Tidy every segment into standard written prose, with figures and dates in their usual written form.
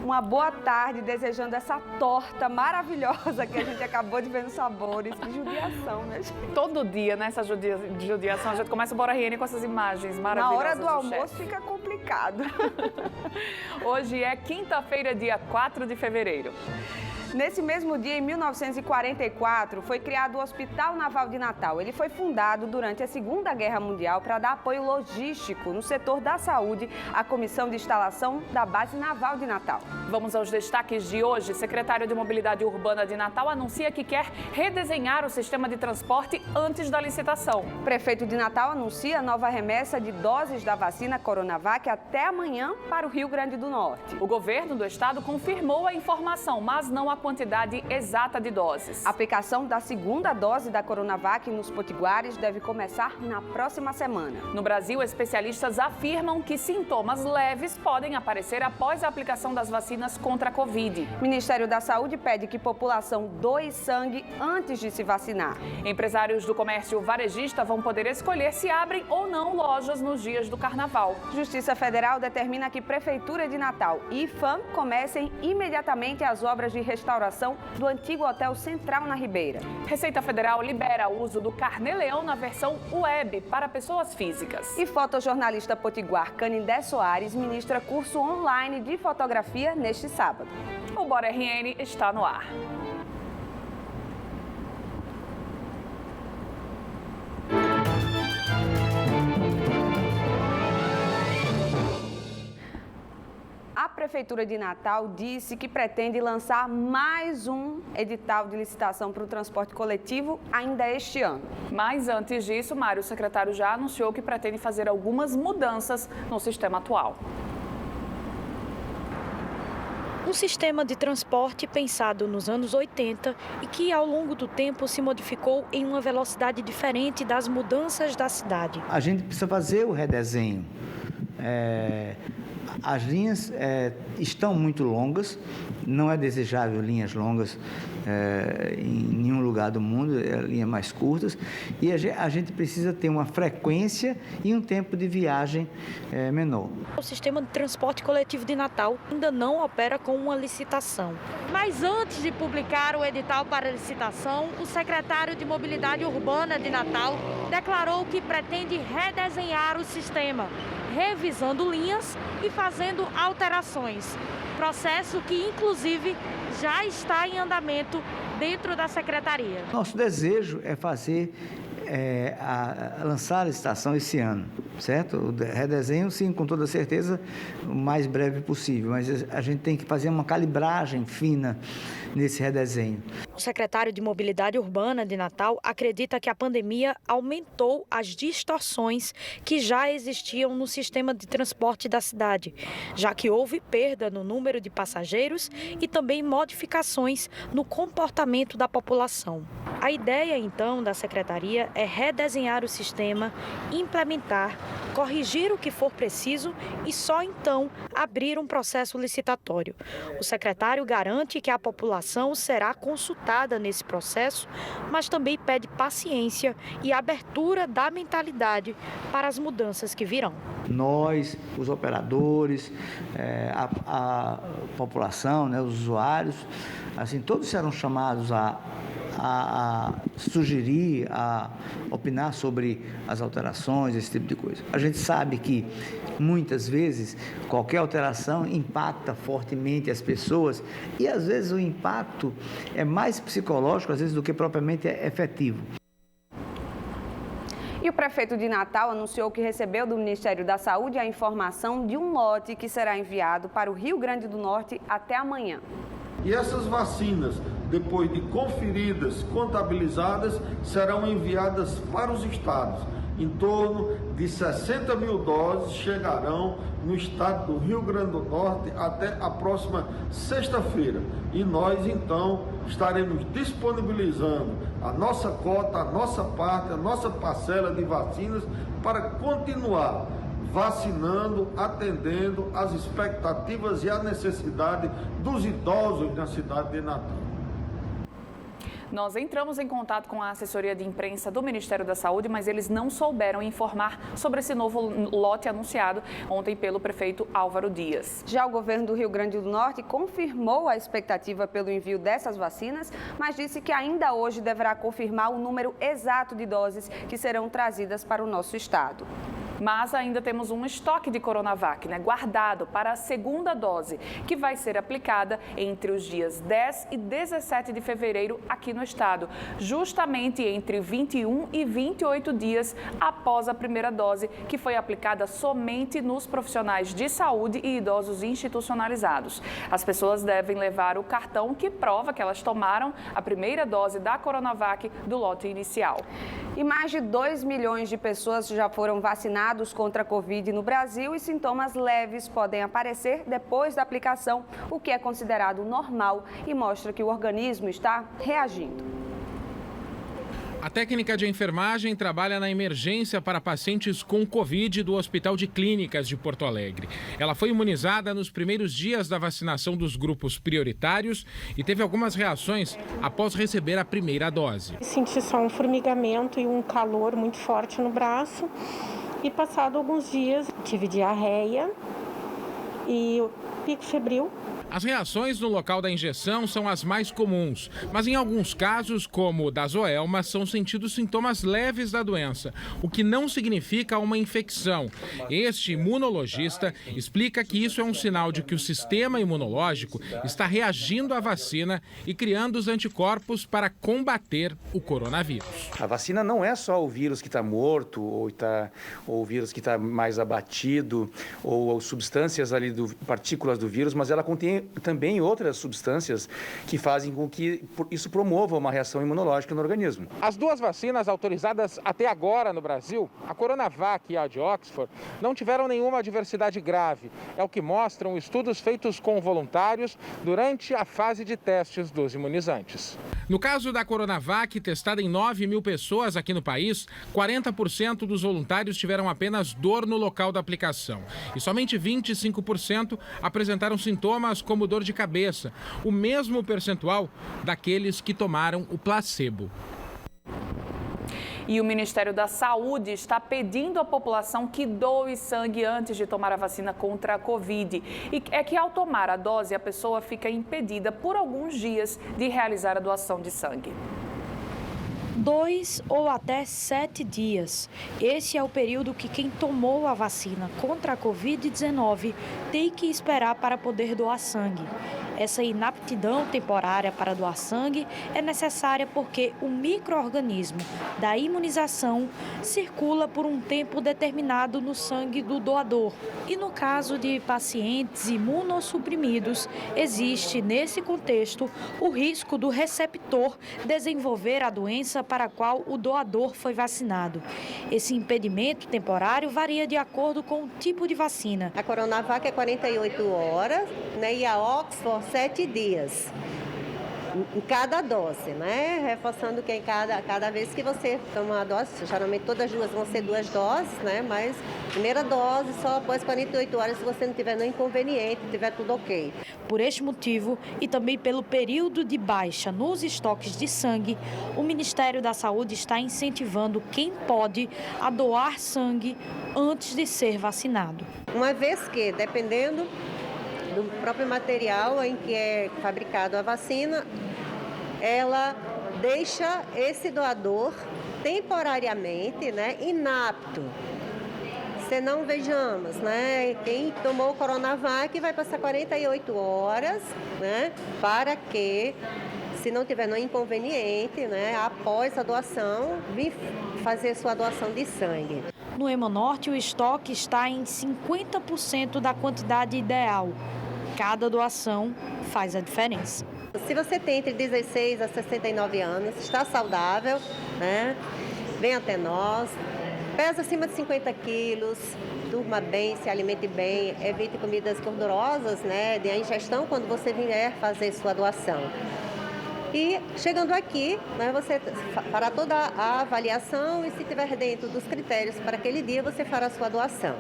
Uma boa tarde, desejando essa torta maravilhosa que a gente acabou de ver nos sabores. Que judiação, né, gente? Todo dia, nessa judiação, a gente começa o Bora RN com essas imagens maravilhosas. Na hora do almoço fica complicado. Hoje é quinta-feira, dia 4 de fevereiro. Nesse mesmo dia, em 1944, foi criado o Hospital Naval de Natal. Ele foi fundado durante a Segunda Guerra Mundial para dar apoio logístico no setor da saúde à Comissão de Instalação da Base Naval de Natal. Vamos aos destaques de hoje. Secretário de Mobilidade Urbana de Natal anuncia que quer redesenhar o sistema de transporte antes da licitação. Prefeito de Natal anuncia nova remessa de doses da vacina Coronavac até amanhã para o Rio Grande do Norte. O governo do estado confirmou a informação, mas não a quantidade exata de doses. A aplicação da segunda dose da Coronavac nos potiguares deve começar na próxima semana. No Brasil, especialistas afirmam que sintomas leves podem aparecer após a aplicação das vacinas contra a Covid. O Ministério da Saúde pede que a população doe sangue antes de se vacinar. Empresários do comércio varejista vão poder escolher se abrem ou não lojas nos dias do Carnaval. Justiça Federal determina que Prefeitura de Natal e IFAM comecem imediatamente as obras de restauração do antigo Hotel Central na Ribeira. Receita Federal libera o uso do Carnê-Leão na versão web para pessoas físicas. E fotojornalista potiguar Canindé Soares ministra curso online de fotografia neste sábado. O Bora RN está no ar. A Prefeitura de Natal disse que pretende lançar mais um edital de licitação para o transporte coletivo ainda este ano. Mas antes disso, Mário, o secretário já anunciou que pretende fazer algumas mudanças no sistema atual. Um sistema de transporte pensado nos anos 80 e que ao longo do tempo se modificou em uma velocidade diferente das mudanças da cidade. A gente precisa fazer o redesenho. As linhas estão muito longas, não é desejável linhas longas em nenhum lugar do mundo, linhas mais curtas, e a gente precisa ter uma frequência e um tempo de viagem menor. O sistema de transporte coletivo de Natal ainda não opera com uma licitação. Mas antes de publicar o edital para licitação, o secretário de Mobilidade Urbana de Natal declarou que pretende redesenhar o sistema, revisando linhas e fazendo alterações. Processo que, inclusive, já está em andamento dentro da secretaria. Nosso desejo é lançar a licitação esse ano, certo? O redesenho, sim, com toda certeza, o mais breve possível, mas a gente tem que fazer uma calibragem fina nesse redesenho. O secretário de Mobilidade Urbana de Natal acredita que a pandemia aumentou as distorções que já existiam no sistema de transporte da cidade, já que houve perda no número de passageiros e também modificações no comportamento da população. A ideia, então, da secretaria é redesenhar o sistema, implementar, corrigir o que for preciso e só então abrir um processo licitatório. O secretário garante que a população será consultada nesse processo, mas também pede paciência e abertura da mentalidade para as mudanças que virão. Nós, os operadores, a população, né, os usuários, assim, todos serão chamados a sugerir, a opinar sobre as alterações, esse tipo de coisa. A gente sabe que, muitas vezes, qualquer alteração impacta fortemente as pessoas e, às vezes, o impacto é mais psicológico, às vezes, do que propriamente efetivo. E o prefeito de Natal anunciou que recebeu do Ministério da Saúde a informação de um lote que será enviado para o Rio Grande do Norte até amanhã. E essas vacinas, depois de conferidas, contabilizadas, serão enviadas para os estados. Em torno de 60 mil doses chegarão no estado do Rio Grande do Norte até a próxima sexta-feira. E nós, então, estaremos disponibilizando a nossa cota, a nossa parte, a nossa parcela de vacinas para continuar vacinando, atendendo às expectativas e à necessidade dos idosos na cidade de Natal. Nós entramos em contato com a assessoria de imprensa do Ministério da Saúde, mas eles não souberam informar sobre esse novo lote anunciado ontem pelo prefeito Álvaro Dias. Já o governo do Rio Grande do Norte confirmou a expectativa pelo envio dessas vacinas, mas disse que ainda hoje deverá confirmar o número exato de doses que serão trazidas para o nosso estado. Mas ainda temos um estoque de Coronavac, guardado para a segunda dose, que vai ser aplicada entre os dias 10 e 17 de fevereiro aqui no estado, justamente entre 21 e 28 dias após a primeira dose, que foi aplicada somente nos profissionais de saúde e idosos institucionalizados. As pessoas devem levar o cartão que prova que elas tomaram a primeira dose da Coronavac do lote inicial. E mais de 2 milhões de pessoas já foram vacinadas contra a Covid no Brasil e sintomas leves podem aparecer depois da aplicação, o que é considerado normal e mostra que o organismo está reagindo. A técnica de enfermagem trabalha na emergência para pacientes com Covid do Hospital de Clínicas de Porto Alegre. Ela foi imunizada nos primeiros dias da vacinação dos grupos prioritários e teve algumas reações após receber a primeira dose. Senti só um formigamento e um calor muito forte no braço e passado alguns dias tive diarreia e pico febril. As reações no local da injeção são as mais comuns, mas em alguns casos, como o da Zoelma, são sentidos sintomas leves da doença, o que não significa uma infecção. Este imunologista explica que isso é um sinal de que o sistema imunológico está reagindo à vacina e criando os anticorpos para combater o coronavírus. A vacina não é só o vírus que está morto ou o vírus que está mais abatido ou substâncias ali, partículas do vírus, mas ela contém também outras substâncias que fazem com que isso promova uma reação imunológica no organismo. As duas vacinas autorizadas até agora no Brasil, a Coronavac e a de Oxford, não tiveram nenhuma adversidade grave. É o que mostram estudos feitos com voluntários durante a fase de testes dos imunizantes. No caso da Coronavac, testada em 9 mil pessoas aqui no país, 40% dos voluntários tiveram apenas dor no local da aplicação. E somente 25% apresentaram sintomas como dor de cabeça, o mesmo percentual daqueles que tomaram o placebo. E o Ministério da Saúde está pedindo à população que doe sangue antes de tomar a vacina contra a Covid. E é que ao tomar a dose, a pessoa fica impedida por alguns dias de realizar a doação de sangue. 2 ou até 7 dias. Esse é o período que quem tomou a vacina contra a Covid-19 tem que esperar para poder doar sangue. Essa inaptidão temporária para doar sangue é necessária porque o micro-organismo da imunização circula por um tempo determinado no sangue do doador. E no caso de pacientes imunossuprimidos, existe nesse contexto o risco do receptor desenvolver a doença para a qual o doador foi vacinado. Esse impedimento temporário varia de acordo com o tipo de vacina. A Coronavac é 48 horas, e a Oxford 7 dias. Em cada dose, Reforçando que cada vez que você toma uma dose, geralmente todas as duas vão ser 2 doses, Mas primeira dose só após 48 horas se você não tiver nenhum inconveniente, tiver tudo ok. Por este motivo e também pelo período de baixa nos estoques de sangue, o Ministério da Saúde está incentivando quem pode a doar sangue antes de ser vacinado. Uma vez que, dependendo do próprio material em que é fabricado a vacina, ela deixa esse doador temporariamente inapto. Se não, vejamos, quem tomou o Coronavac vai passar 48 horas, para que, se não tiver nenhum inconveniente, após a doação, vir fazer sua doação de sangue. No Hemonorte, o estoque está em 50% da quantidade ideal. Cada doação faz a diferença. Se você tem entre 16 a 69 anos, está saudável, vem até nós, pesa acima de 50 quilos, durma bem, se alimente bem, evite comidas gordurosas, de ingestão quando você vier fazer sua doação. E chegando aqui, você fará toda a avaliação e se estiver dentro dos critérios para aquele dia, você fará a sua doação.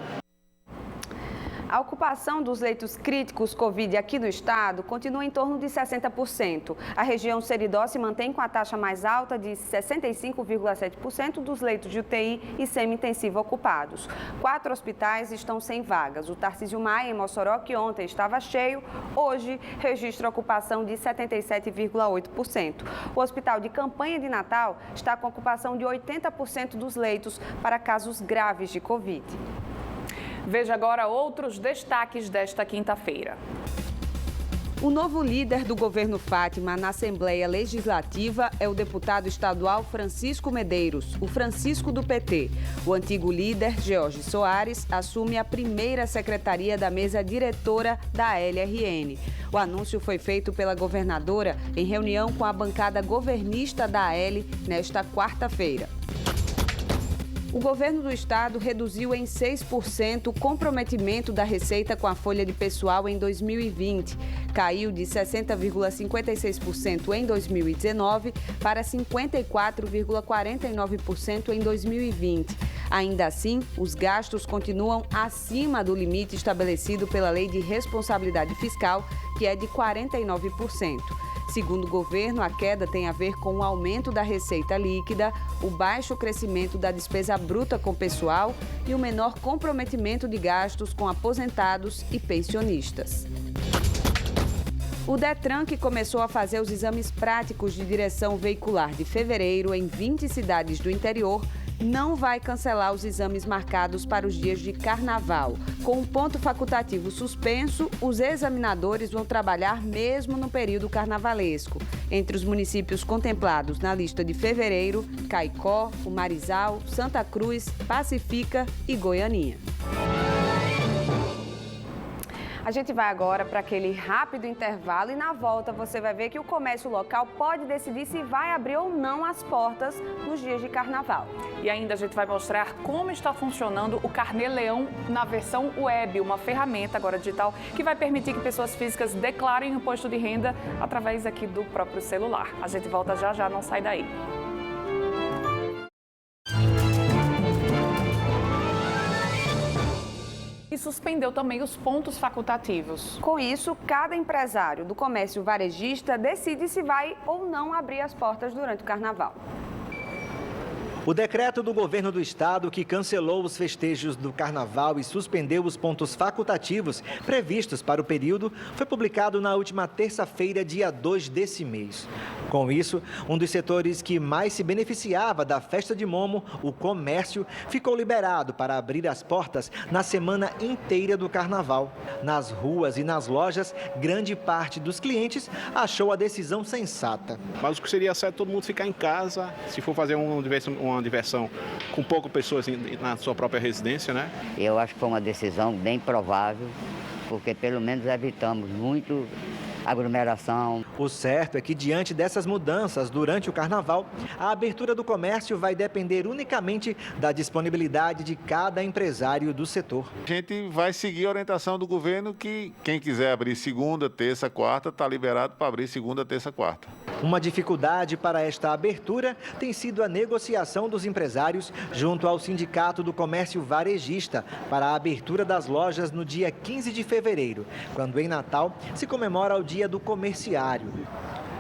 A ocupação dos leitos críticos Covid aqui no estado continua em torno de 60%. A região Seridó se mantém com a taxa mais alta de 65,7% dos leitos de UTI e semi-intensivo ocupados. 4 hospitais estão sem vagas. O Tarcísio Maia, em Mossoró, que ontem estava cheio, hoje registra ocupação de 77,8%. O Hospital de Campanha de Natal está com ocupação de 80% dos leitos para casos graves de Covid. Veja agora outros destaques desta quinta-feira. O novo líder do governo Fátima na Assembleia Legislativa é o deputado estadual Francisco Medeiros, o Francisco do PT. O antigo líder, George Soares, assume a primeira secretaria da mesa diretora da LRN. O anúncio foi feito pela governadora em reunião com a bancada governista da AL nesta quarta-feira. O governo do estado reduziu em 6% o comprometimento da receita com a folha de pessoal em 2020. Caiu de 60,56% em 2019 para 54,49% em 2020. Ainda assim, os gastos continuam acima do limite estabelecido pela Lei de Responsabilidade Fiscal, que é de 49%. Segundo o governo, a queda tem a ver com o aumento da receita líquida, o baixo crescimento da despesa bruta com pessoal e o menor comprometimento de gastos com aposentados e pensionistas. O Detran, que começou a fazer os exames práticos de direção veicular de fevereiro em 20 cidades do interior, não vai cancelar os exames marcados para os dias de carnaval. Com um ponto facultativo suspenso, os examinadores vão trabalhar mesmo no período carnavalesco. Entre os municípios contemplados na lista de fevereiro, Caicó, o Marizal, Santa Cruz, Pacifica e Goianinha. A gente vai agora para aquele rápido intervalo e na volta você vai ver que o comércio local pode decidir se vai abrir ou não as portas nos dias de carnaval. E ainda a gente vai mostrar como está funcionando o Carnê Leão na versão web, uma ferramenta agora digital que vai permitir que pessoas físicas declarem o imposto de renda através aqui do próprio celular. A gente volta já já, não sai daí. E suspendeu também os pontos facultativos. Com isso, cada empresário do comércio varejista decide se vai ou não abrir as portas durante o carnaval. O decreto do governo do estado que cancelou os festejos do carnaval e suspendeu os pontos facultativos previstos para o período foi publicado na última terça-feira, dia 2 desse mês. Com isso, um dos setores que mais se beneficiava da festa de Momo, o comércio, ficou liberado para abrir as portas na semana inteira do carnaval. Nas ruas e nas lojas, grande parte dos clientes achou a decisão sensata. Mas o que seria certo todo mundo ficar em casa, se for fazer uma diversão com poucas pessoas na sua própria residência, né? Eu acho que foi uma decisão bem provável, porque pelo menos evitamos muito aglomeração. O certo é que, diante dessas mudanças durante o carnaval, a abertura do comércio vai depender unicamente da disponibilidade de cada empresário do setor. A gente vai seguir a orientação do governo que quem quiser abrir segunda, terça, quarta, está liberado para abrir segunda, terça, quarta. Uma dificuldade para esta abertura tem sido a negociação dos empresários junto ao Sindicato do Comércio Varejista para a abertura das lojas no dia 15 de fevereiro, quando em Natal se comemora o Dia do Comerciário.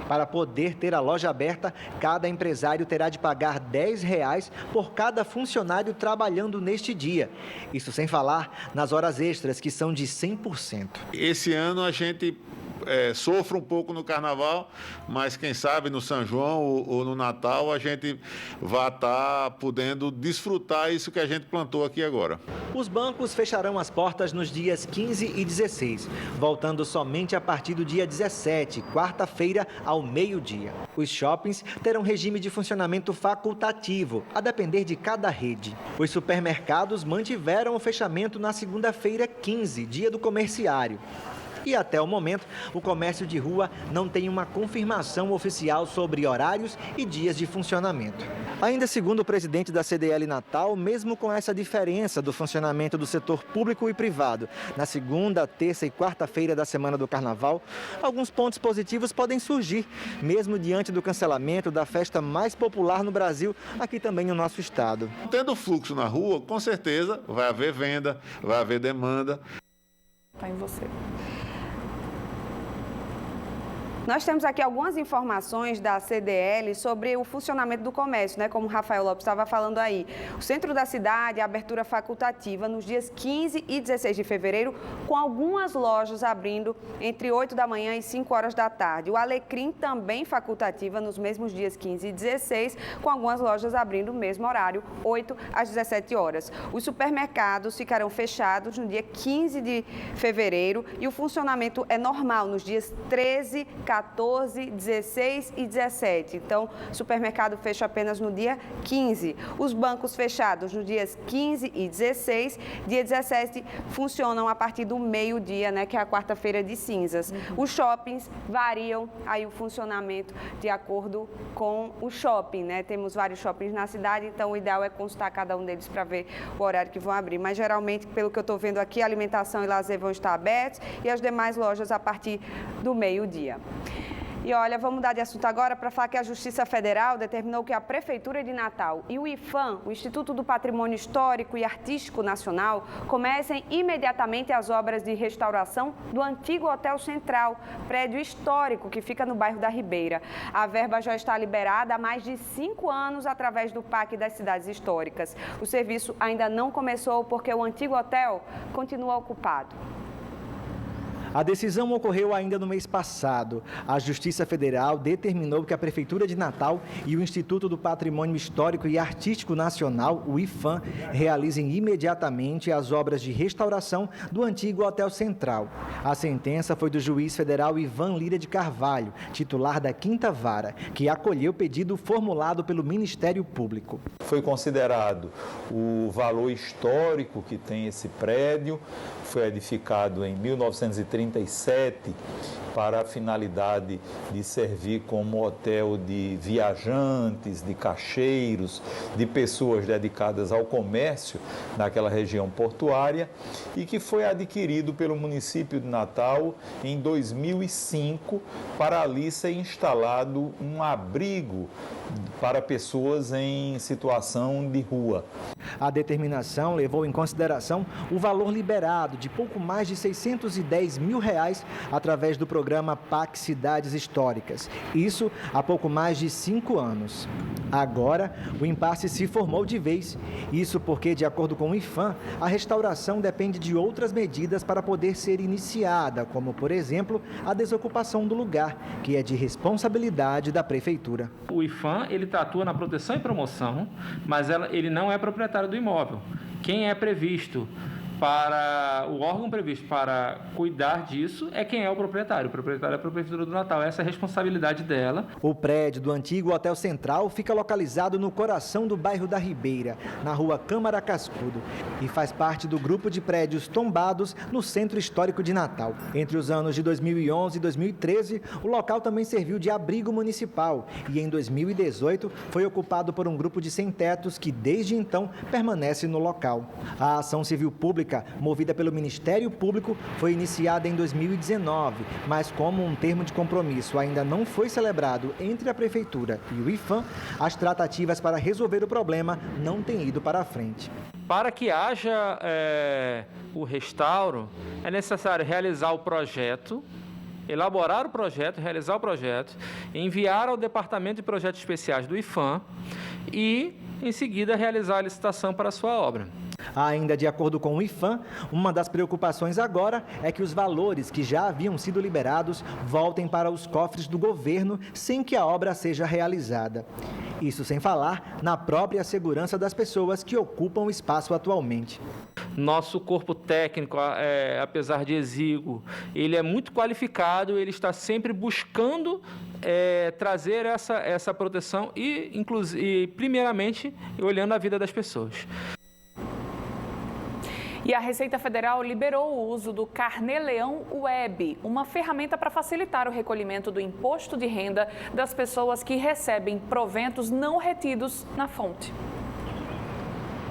Para poder ter a loja aberta, cada empresário terá de pagar R$10 por cada funcionário trabalhando neste dia. Isso sem falar nas horas extras, que são de 100%. Esse ano a gente sofre um pouco no carnaval, mas quem sabe no São João ou no Natal a gente vai estar podendo desfrutar isso que a gente plantou aqui agora. Os bancos fecharão as portas nos dias 15 e 16, voltando somente a partir do dia 17, quarta-feira, ao meio-dia. Os shoppings terão regime de funcionamento facultativo, a depender de cada rede. Os supermercados mantiveram o fechamento na segunda-feira 15, dia do comerciário. E até o momento, o comércio de rua não tem uma confirmação oficial sobre horários e dias de funcionamento. Ainda segundo o presidente da CDL Natal, mesmo com essa diferença do funcionamento do setor público e privado, na segunda, terça e quarta-feira da semana do Carnaval, alguns pontos positivos podem surgir, mesmo diante do cancelamento da festa mais popular no Brasil, aqui também no nosso estado. Tendo fluxo na rua, com certeza vai haver venda, vai haver demanda. Está em você. Nós temos aqui algumas informações da CDL sobre o funcionamento do comércio, né? Como o Rafael Lopes estava falando aí. O centro da cidade, a abertura facultativa nos dias 15 e 16 de fevereiro, com algumas lojas abrindo entre 8 da manhã e 5 horas da tarde. O Alecrim também facultativa nos mesmos dias 15 e 16, com algumas lojas abrindo no mesmo horário, 8 às 17 horas. Os supermercados ficarão fechados no dia 15 de fevereiro e o funcionamento é normal nos dias 13, 14, 16 e 17. Então, o supermercado fecha apenas no dia 15. Os bancos fechados nos dias 15 e 16. Dia 17 funcionam a partir do meio-dia, né, que é a quarta-feira de cinzas. Os shoppings variam aí o funcionamento de acordo com o shopping, né? Temos vários shoppings na cidade, então o ideal é consultar cada um deles para ver o horário que vão abrir. Mas geralmente, pelo que eu estou vendo aqui, alimentação e lazer vão estar abertos e as demais lojas a partir do meio-dia. E olha, vamos mudar de assunto agora para falar que a Justiça Federal determinou que a Prefeitura de Natal e o IPHAN, o Instituto do Patrimônio Histórico e Artístico Nacional, comecem imediatamente as obras de restauração do antigo Hotel Central, prédio histórico que fica no bairro da Ribeira. A verba já está liberada há mais de 5 anos através do PAC das Cidades Históricas. O serviço ainda não começou porque o antigo hotel continua ocupado. A decisão ocorreu ainda no mês passado. A Justiça Federal determinou que a Prefeitura de Natal e o Instituto do Patrimônio Histórico e Artístico Nacional, o IPHAN, realizem imediatamente as obras de restauração do antigo Hotel Central. A sentença foi do juiz federal Ivan Lira de Carvalho, titular da 5ª Vara, que acolheu o pedido formulado pelo Ministério Público. Foi considerado o valor histórico que tem esse prédio, foi edificado em 1937 para a finalidade de servir como hotel de viajantes, de caixeiros, de pessoas dedicadas ao comércio naquela região portuária e que foi adquirido pelo município de Natal em 2005 para ali ser instalado um abrigo para pessoas em situação de rua. A determinação levou em consideração o valor liberado de pouco mais de R$610 mil através do programa PAC Cidades Históricas. Isso há pouco mais de 5 anos. Agora, o impasse se formou de vez. Isso porque, de acordo com o IPHAN, a restauração depende de outras medidas para poder ser iniciada, como, por exemplo, a desocupação do lugar, que é de responsabilidade da Prefeitura. O IPHAN, ele atua na proteção e promoção, mas ele não é proprietário do imóvel. Quem é previsto para o órgão previsto para cuidar disso é quem é o proprietário. O proprietário é a Prefeitura do Natal. Essa é a responsabilidade dela. O prédio do antigo Hotel Central fica localizado no coração do bairro da Ribeira, na rua Câmara Cascudo, e faz parte do grupo de prédios tombados no Centro Histórico de Natal. Entre os anos de 2011 e 2013, o local também serviu de abrigo municipal e em 2018 foi ocupado por um grupo de sem-tetos que desde então permanece no local. A ação civil pública movida pelo Ministério Público foi iniciada em 2019, mas como um termo de compromisso ainda não foi celebrado entre a Prefeitura e o IPHAN, as tratativas para resolver o problema não têm ido para a frente. Para que haja o restauro, é necessário realizar o projeto, elaborar o projeto, realizar o projeto, enviar ao Departamento de Projetos Especiais do IPHAN e, em seguida, realizar a licitação para a sua obra. Ainda de acordo com o IPHAN, uma das preocupações agora é que os valores que já haviam sido liberados voltem para os cofres do governo sem que a obra seja realizada. Isso sem falar na própria segurança das pessoas que ocupam o espaço atualmente. Nosso corpo técnico, apesar de exíguo, ele é muito qualificado, ele está sempre buscando trazer essa proteção e, primeiramente, olhando a vida das pessoas. E a Receita Federal liberou o uso do Carnê-Leão Web, uma ferramenta para facilitar o recolhimento do imposto de renda das pessoas que recebem proventos não retidos na fonte.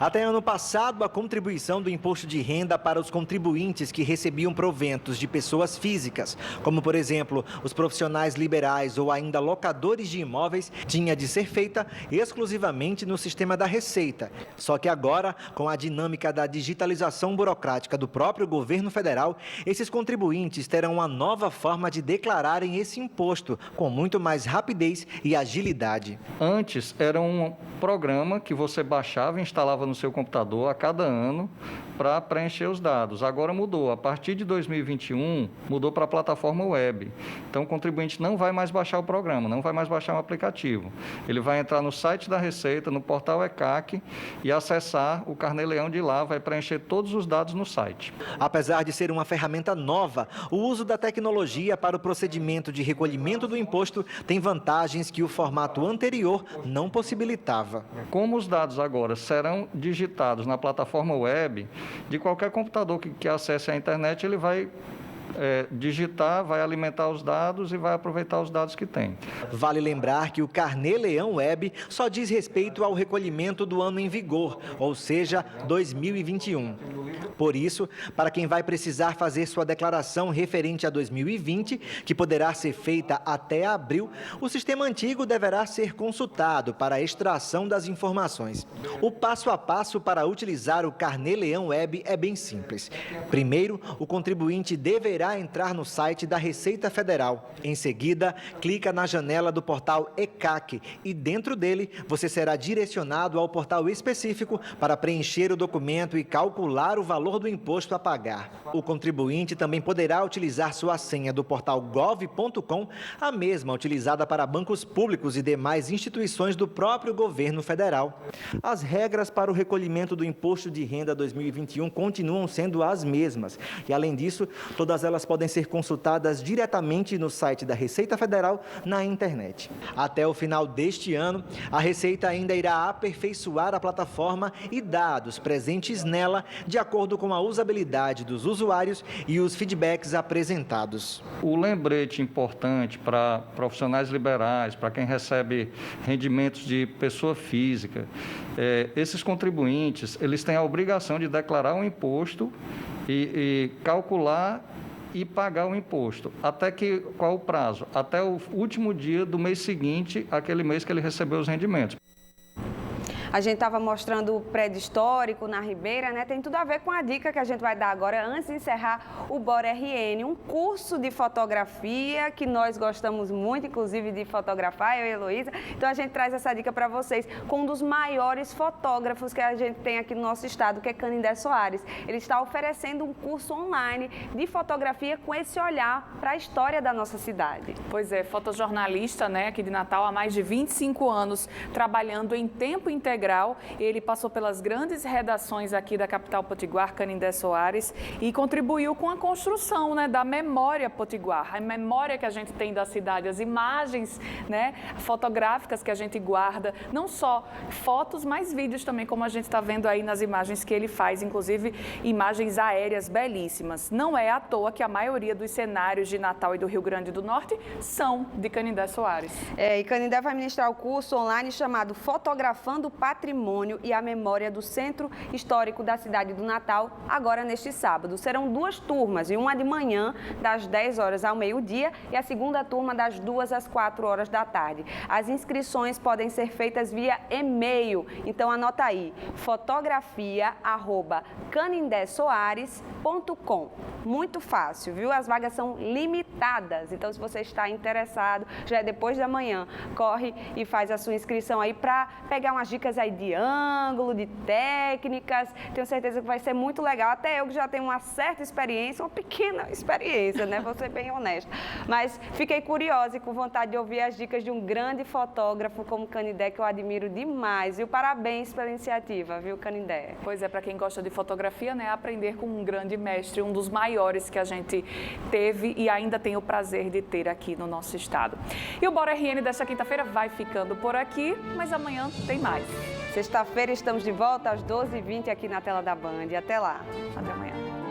Até ano passado, a contribuição do imposto de renda para os contribuintes que recebiam proventos de pessoas físicas, como, por exemplo, os profissionais liberais ou ainda locadores de imóveis, tinha de ser feita exclusivamente no sistema da Receita. Só que agora, com a dinâmica da digitalização burocrática do próprio governo federal, esses contribuintes terão uma nova forma de declararem esse imposto, com muito mais rapidez e agilidade. Antes, era um programa que você baixava e instalava no seu computador a cada ano para preencher os dados. Agora mudou. A partir de 2021, mudou para a plataforma web. Então, o contribuinte não vai mais baixar o programa, não vai mais baixar o aplicativo. Ele vai entrar no site da Receita, no portal ECAC, e acessar o Carnê-Leão de lá, vai preencher todos os dados no site. Apesar de ser uma ferramenta nova, o uso da tecnologia para o procedimento de recolhimento do imposto tem vantagens que o formato anterior não possibilitava. Como os dados agora serão digitados na plataforma web, de qualquer computador que acesse a internet, ele vai digitar, vai alimentar os dados e vai aproveitar os dados que tem. Vale lembrar que o Carnê-Leão Web só diz respeito ao recolhimento do ano em vigor, ou seja, 2021. Por isso, para quem vai precisar fazer sua declaração referente a 2020, que poderá ser feita até abril, o sistema antigo deverá ser consultado para a extração das informações. O passo a passo para utilizar o Carnê-Leão Web é bem simples. Primeiro, o contribuinte deverá entrar no site da Receita Federal. Em seguida, clica na janela do portal ECAC e dentro dele você será direcionado ao portal específico para preencher o documento e calcular o valor do imposto a pagar. O contribuinte também poderá utilizar sua senha do portal gov.com, a mesma utilizada para bancos públicos e demais instituições do próprio governo federal. As regras para o recolhimento do Imposto de Renda 2021 continuam sendo as mesmas e, além disso, todas elas podem ser consultadas diretamente no site da Receita Federal na internet. Até o final deste ano, a Receita ainda irá aperfeiçoar a plataforma e dados presentes nela de acordo com a usabilidade dos usuários e os feedbacks apresentados. O lembrete importante para profissionais liberais, para quem recebe rendimentos de pessoa física, esses contribuintes, eles têm a obrigação de declarar um imposto e calcular e pagar o imposto. Qual o prazo? Até o último dia do mês seguinte, aquele mês que ele recebeu os rendimentos. A gente estava mostrando o prédio histórico na Ribeira, né? Tem tudo a ver com a dica que a gente vai dar agora, antes de encerrar o Bora RN, um curso de fotografia que nós gostamos muito, inclusive, de fotografar, eu e a Heloísa. Então, a gente traz essa dica para vocês com um dos maiores fotógrafos que a gente tem aqui no nosso estado, que é Canindé Soares. Ele está oferecendo um curso online de fotografia com esse olhar para a história da nossa cidade. Pois é, fotojornalista, né, aqui de Natal há mais de 25 anos, trabalhando em tempo integral. Ele passou pelas grandes redações aqui da capital potiguar, Canindé Soares, e contribuiu com a construção, né, da memória potiguar, a memória que a gente tem da cidade, as imagens, né, fotográficas que a gente guarda, não só fotos, mas vídeos também, como a gente está vendo aí nas imagens que ele faz, inclusive imagens aéreas belíssimas. Não é à toa que a maioria dos cenários de Natal e do Rio Grande do Norte são de Canindé Soares. E Canindé vai ministrar o curso online chamado Fotografando Patrimônio e a Memória do Centro Histórico da cidade do Natal, agora neste sábado. Serão 2 turmas, e uma de manhã, das 10 horas ao meio-dia, e a segunda turma das 2 às 4 horas da tarde. As inscrições podem ser feitas via e-mail, então anota aí, fotografia@canindésoares.com. Muito fácil, viu? As vagas são limitadas, então se você está interessado, já é depois da manhã, corre e faz a sua inscrição aí para pegar umas dicas aí de ângulo, de técnicas. Tenho certeza que vai ser muito legal. Até eu que já tenho uma certa experiência, uma pequena experiência, né? Vou ser bem honesta. Mas fiquei curiosa e com vontade de ouvir as dicas de um grande fotógrafo como Canindé, que eu admiro demais. E parabéns pela iniciativa, viu, Canindé? Pois é, para quem gosta de fotografia, né? Aprender com um grande mestre, um dos maiores que a gente teve e ainda tem o prazer de ter aqui no nosso estado. E o Bora RN desta quinta-feira vai ficando por aqui, mas amanhã tem mais. Sexta-feira estamos de volta às 12h20 aqui na tela da Band. Até lá. Até amanhã.